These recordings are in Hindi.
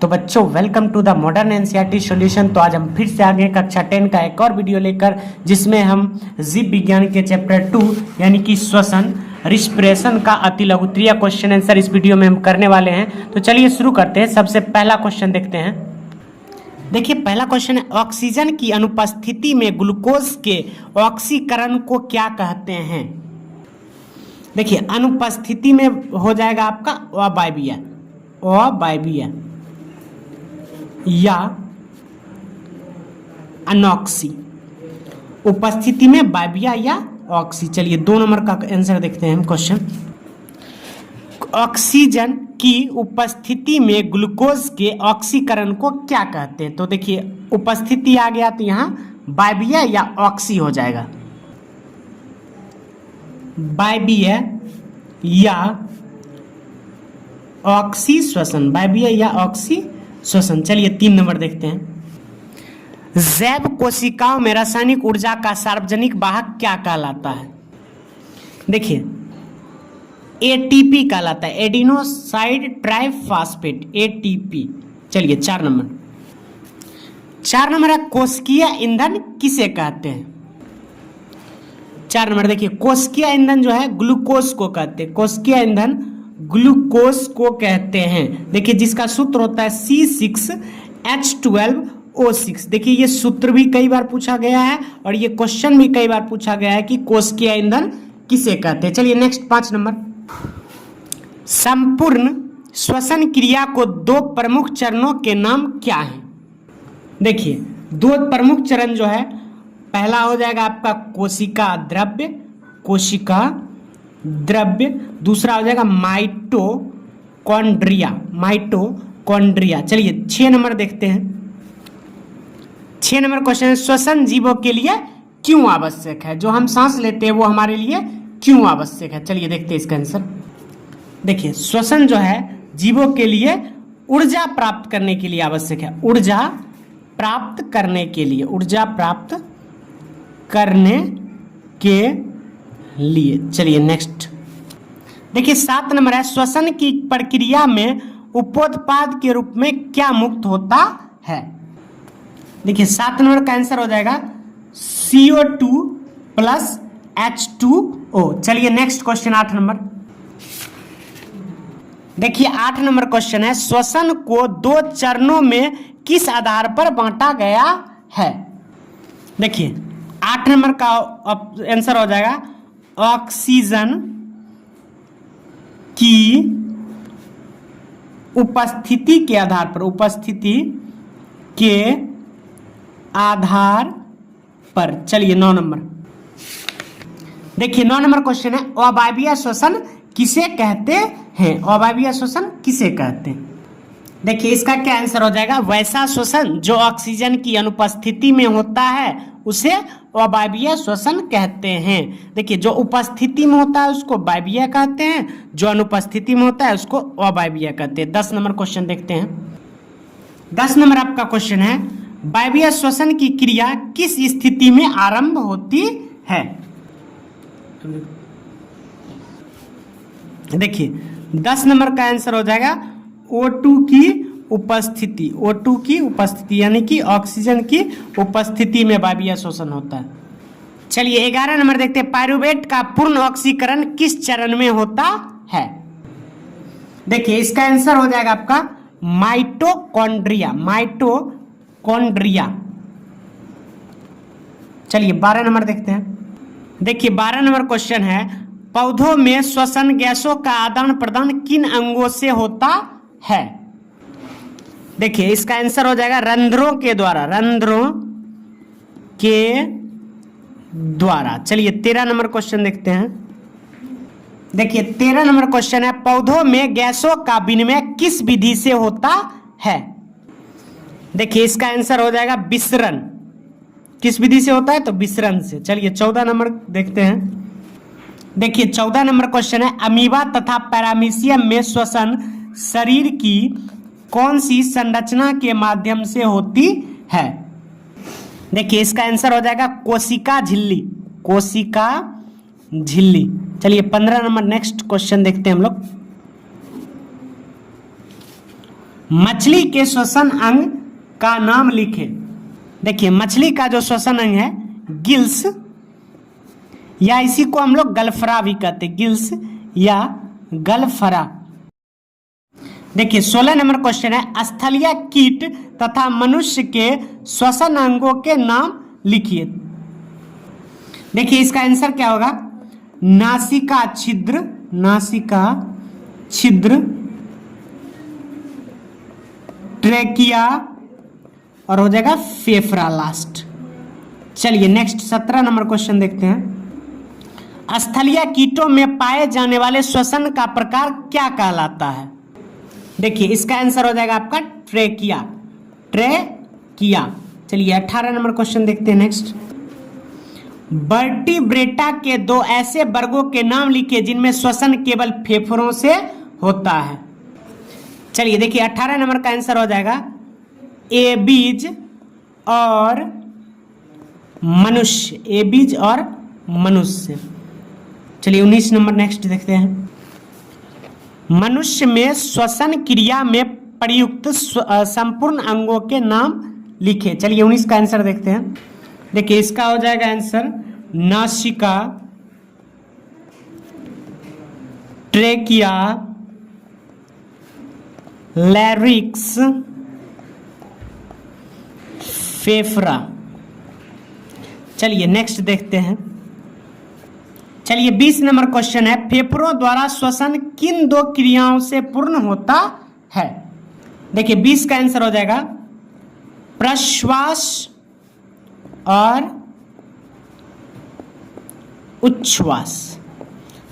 तो बच्चों welcome to the modern NCERT solution. तो आज हम फिर से आ गए कक्षा 10 का एक और वीडियो लेकर, जिसमें हम जीव विज्ञान के चैप्टर 2 यानी कि श्वसन रिस्पिरेशन का अति लघुत्तरीय क्वेश्चन आंसर इस वीडियो में हम करने वाले हैं। तो चलिए शुरू करते हैं। सबसे पहला क्वेश्चन देखते हैं। देखिए पहला क्वेश्चन है, ऑक्सीजन की अनुपस्थिति में ग्लूकोज के ऑक्सीकरण को क्या कहते हैं। देखिए अनुपस्थिति में हो जाएगा आपका अवायवीय या अनॉक्सी, उपस्थिति में वायवीय या ऑक्सी। चलिए 2 नंबर का आंसर देखते हैं हम क्वेश्चन। ऑक्सीजन की उपस्थिति में ग्लूकोज के ऑक्सीकरण को क्या कहते हैं। तो देखिए उपस्थिति आ गया तो यहाँ वायवीय या ऑक्सी हो जाएगा, वायवीय या ऑक्सी श्वसन, वायवीय या ऑक्सी श्वसन। चलिए 3 नंबर देखते हैं। जैव कोशिकाओं में रासायनिक ऊर्जा का सार्वजनिक वाहक क्या कहलाता है। देखिए एटीपी कहलाता है, एडिनोसाइड ट्राइफॉस्फेट, एटीपी। चलिए 4 नंबर है, कोशिकीय ईंधन किसे कहते हैं। 4 नंबर देखिए, कोशिकीय ईंधन जो है ग्लूकोज को कहते हैं, कोशिकीय ईंधन ग्लूकोज को कहते हैं। देखिए जिसका सूत्र होता है C6H12O6। देखिए ये सूत्र भी कई बार पूछा गया है और ये क्वेश्चन भी कई बार पूछा गया है कि कोशिकीय ईंधन किसे कहते हैं। चलिए नेक्स्ट 5 नंबर। संपूर्ण श्वसन क्रिया को 2 प्रमुख चरणों के नाम क्या हैं। देखिए 2 प्रमुख चरण जो है, पहला हो जाएगा आपका कोशिका द्रव्य, दूसरा हो जाएगा माइटोकॉन्ड्रिया। चलिए 6 नंबर देखते हैं। 6 नंबर क्वेश्चन है, श्वसन जीवों के लिए क्यों आवश्यक है। जो हम सांस लेते हैं वो हमारे लिए क्यों आवश्यक है। चलिए देखते हैं इसका आंसर। देखिए श्वसन जो है जीवों के लिए ऊर्जा प्राप्त करने के लिए आवश्यक है, ऊर्जा प्राप्त करने के लिए। चलिए नेक्स्ट देखिए 7 नंबर है, श्वसन की प्रक्रिया में उपोत्पाद के रूप में क्या मुक्त होता है। देखिए 7 नंबर का आंसर हो जाएगा CO2 प्लस H2O। चलिए नेक्स्ट क्वेश्चन 8 नंबर। देखिए 8 नंबर क्वेश्चन है, श्वसन को 2 चरणों में किस आधार पर बांटा गया है। देखिए 8 नंबर का आंसर हो जाएगा ऑक्सीजन की उपस्थिति के आधार पर। चलिए 9 नंबर देखिए 9 नंबर क्वेश्चन है, अवायवीय श्वसन किसे कहते हैं। अवायवीय श्वसन किसे कहते हैं। देखिए इसका क्या आंसर हो जाएगा, वैसा श्वसन जो ऑक्सीजन की अनुपस्थिति में होता है उसे अवायवीय श्वसन कहते हैं। देखिए जो उपस्थिति में होता है उसको वायवीय कहते हैं, जो अनुपस्थिति में होता है उसको अवायवीय कहते हैं। 10 नंबर क्वेश्चन देखते हैं। 10 नंबर आपका क्वेश्चन है, वायवीय श्वसन की क्रिया किस स्थिति में आरंभ होती है। देखिए 10 नंबर का आंसर हो जाएगा O2 की उपस्थिति यानी कि ऑक्सीजन की उपस्थिति में वायवीय श्वसन होता है। चलिए 11 नंबर देखते हैं, पायरुवेट का पूर्ण ऑक्सीकरण किस चरण में होता है। देखिए इसका आंसर हो जाएगा आपका माइटोकॉन्ड्रिया। चलिए 12 नंबर देखते हैं। देखिए 12 नंबर क्वेश्चन है, पौधों में श्वसन गैसों का आदान प्रदान किन अंगों से होता है। देखिए इसका आंसर हो जाएगा रंध्रों के द्वारा। चलिए 13 नंबर क्वेश्चन देखते हैं। देखिए 13 नंबर क्वेश्चन है, पौधों में गैसों का विनिमय किस विधि से होता है। देखिए इसका आंसर हो जाएगा विसरण। किस विधि से होता है, तो विसरण से। चलिए 14 नंबर देखते हैं। देखिए 14 नंबर क्वेश्चन है, अमीबा तथा पैरामीशियम में श्वसन शरीर की कौन सी संरचना के माध्यम से होती है। देखिए इसका आंसर हो जाएगा कोशिका झिल्ली। चलिए 15 नंबर नेक्स्ट क्वेश्चन देखते हैं हम लोग। मछली के श्वसन अंग का नाम लिखे। देखिए मछली का जो श्वसन अंग है गिल्स, या इसी को हम लोग गलफरा भी कहते हैं, गिल्स या गलफरा। देखिए 16 नंबर क्वेश्चन है, स्थलीय कीट तथा मनुष्य के श्वसन अंगों के नाम लिखिए। देखिए इसका आंसर क्या होगा, नासिका छिद्र, नासिका छिद्र, ट्रेकिया और हो जाएगा फेफड़ा लास्ट। चलिए नेक्स्ट 17 नंबर क्वेश्चन देखते हैं। स्थलीय कीटों में पाए जाने वाले श्वसन का प्रकार क्या कहलाता है। देखिए इसका आंसर हो जाएगा आपका ट्रेकिया, ट्रेकिया। चलिए 18 नंबर क्वेश्चन देखते हैं नेक्स्ट। वर्टिब्रेटा के दो ऐसे वर्गों के नाम लिखिए जिनमें श्वसन केवल फेफड़ों से होता है। चलिए देखिए 18 नंबर का आंसर हो जाएगा एबीज और मनुष्य, एबीज और मनुष्य। चलिए 19 नंबर नेक्स्ट देखते हैं। मनुष्य में श्वसन क्रिया में प्रयुक्त संपूर्ण अंगों के नाम लिखे। चलिए 19 का आंसर देखते हैं। देखिए इसका हो जाएगा आंसर नासिका, ट्रेकिया, लैरिक्स, फेफड़ा। चलिए नेक्स्ट देखते हैं। चलिए 20 नंबर क्वेश्चन है, फेफड़ों द्वारा श्वसन किन दो क्रियाओं से पूर्ण होता है। देखिए 20 का आंसर हो जाएगा प्रश्वास और उच्छ्वास।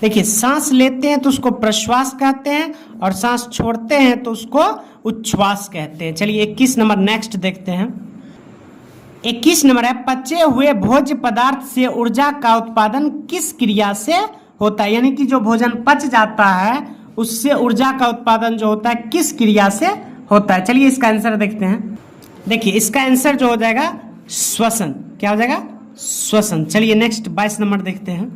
देखिए सांस लेते हैं तो उसको प्रश्वास कहते हैं और सांस छोड़ते हैं तो उसको उच्छ्वास कहते हैं। चलिए 21 नंबर नेक्स्ट देखते हैं। 21 नंबर है, पचे हुए भोज्य पदार्थ से ऊर्जा का उत्पादन किस क्रिया से होता है। यानी कि जो भोजन पच जाता है उससे ऊर्जा का उत्पादन जो होता है किस क्रिया से होता है। चलिए इसका आंसर देखते हैं। देखिए इसका आंसर जो हो जाएगा श्वसन। क्या हो जाएगा, श्वसन। चलिए नेक्स्ट 22 नंबर देखते हैं।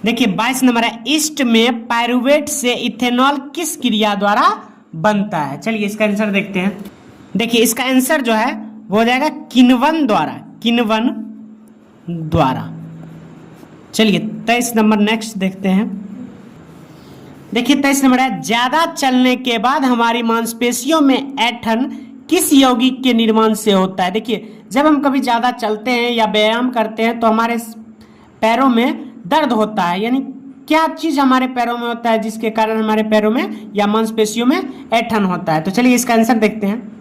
देखिए 22 नंबर है, ईस्ट में पायरुवेट से इथेनॉल किस क्रिया द्वारा बनता है। चलिए इसका आंसर देखते हैं। देखिए इसका आंसर जो है वो हो जाएगा किण्वन द्वारा, किण्वन द्वारा। चलिए 23 नंबर नेक्स्ट देखते हैं। देखिए 23 नंबर है, ज्यादा चलने के बाद हमारी मांसपेशियों में ऐंठन किस यौगिक के निर्माण से होता है। देखिए जब हम कभी ज्यादा चलते हैं या व्यायाम करते हैं तो हमारे पैरों में दर्द होता है, यानी क्या चीज हमारे पैरों में होता है जिसके कारण हमारे पैरों में या मांसपेशियों में ऐंठन होता है। तो चलिए इसका आंसर देखते हैं।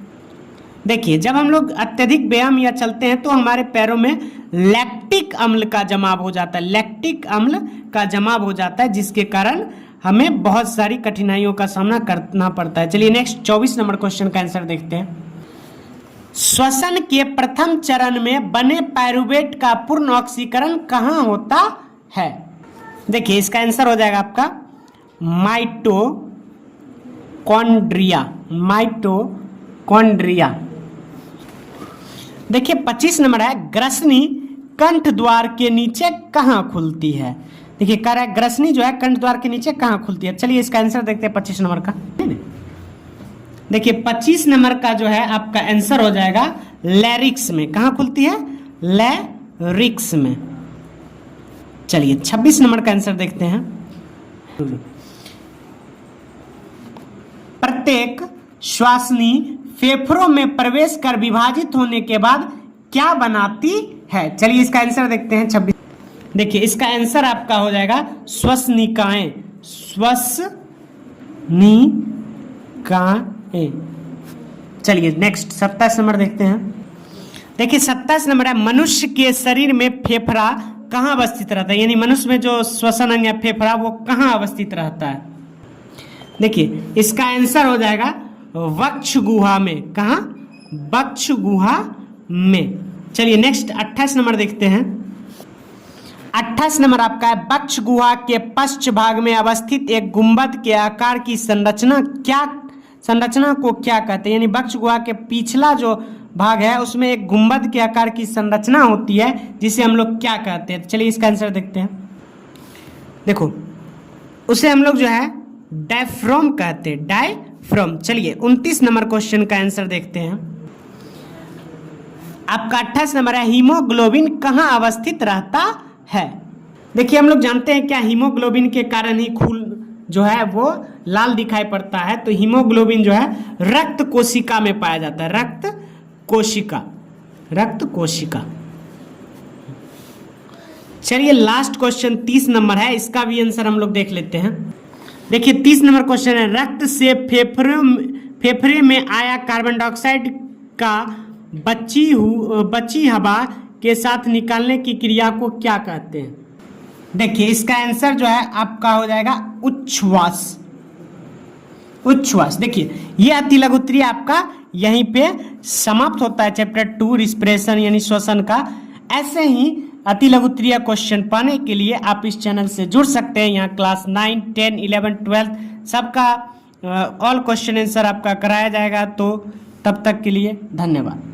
देखिए जब हम लोग अत्यधिक व्यायाम या चलते हैं तो हमारे पैरों में लैक्टिक अम्ल का जमाव हो जाता है, लैक्टिक अम्ल का जमाव हो जाता है जिसके कारण हमें बहुत सारी कठिनाइयों का सामना करना पड़ता है। चलिए नेक्स्ट 24 नंबर क्वेश्चन का आंसर देखते हैं। श्वसन के प्रथम चरण में बने पायरुवेट का पूर्ण ऑक्सीकरण कहाँ होता है। देखिए इसका आंसर हो जाएगा आपका माइटोकॉन्ड्रिया, माइटोकॉन्ड्रिया। देखिए 25 नंबर है, ग्रसनी कंठ द्वार के नीचे कहाँ खुलती है। देखिए कह रहा है ग्रसनी जो है कंठ द्वार के नीचे कहाँ खुलती है। चलिए इसका आंसर देखते हैं 25 नंबर का। देखिए 25 नंबर का जो है आपका आंसर हो जाएगा लैरिक्स में। कहाँ खुलती है, लैरिक्स में। चलिए 26 नंबर का आंसर देखते हैं। प्रत्येक श्वासनी फेफड़ों में प्रवेश कर विभाजित होने के बाद क्या बनाती है। चलिए इसका आंसर देखते हैं 26। देखिए इसका आंसर आपका हो जाएगा श्वसनिकाएं, श्वसनिकाएं। चलिए नेक्स्ट 27 नंबर देखते हैं। देखिए 27 नंबर है, मनुष्य के शरीर में फेफड़ा कहाँ अवस्थित रहता है। यानी मनुष्य में जो श्वसन अंग है फेफड़ा वो कहाँ अवस्थित रहता है। देखिए इसका आंसर हो जाएगा वक्ष गुहा में। कहाँ, वक्ष गुहा में। चलिए नेक्स्ट 28 नंबर देखते हैं। 28 नंबर आपका है, वक्ष गुहा के पश्च भाग में अवस्थित एक गुंबद के आकार की संरचना को क्या कहते हैं। यानी वक्ष गुहा के पिछला जो भाग है उसमें एक गुंबद के आकार की संरचना होती है जिसे हम लोग क्या कहते हैं। चलिए इसका आंसर देखते हैं। देखो उसे हम लोग जो है डायफ्राम कहते हैं, डायफ्राम। फ्रॉम। चलिए 29 नंबर क्वेश्चन का आंसर देखते हैं। आपका 28 नंबर है, हीमोग्लोबिन कहाँ अवस्थित रहता है। देखिए हम लोग जानते हैं क्या, हीमोग्लोबिन के कारण ही खून जो है वो लाल दिखाई पड़ता है। तो हीमोग्लोबिन जो है रक्त कोशिका में पाया जाता है, रक्त कोशिका, रक्त कोशिका। चलिए लास्ट क्वेश्चन 30 नंबर है, इसका भी आंसर हम लोग देख लेते हैं। देखिए 30 नंबर क्वेश्चन है, रक्त से फेफड़े में आया कार्बन डाइऑक्साइड का बची हवा के साथ निकालने की क्रिया को क्या कहते हैं। देखिए इसका आंसर जो है आपका हो जाएगा उच्छ्वास, उच्छ्वास। देखिए ये अति लघु उत्तरीय आपका यहीं पे समाप्त होता है चैप्टर 2 रिस्पिरेशन यानी श्वसन का। ऐसे ही अति लघु उत्तरीय क्वेश्चन पाने के लिए आप इस चैनल से जुड़ सकते हैं। यहाँ क्लास 9, 10, 11, 12 सबका ऑल क्वेश्चन आंसर आपका कराया जाएगा। तो तब तक के लिए धन्यवाद।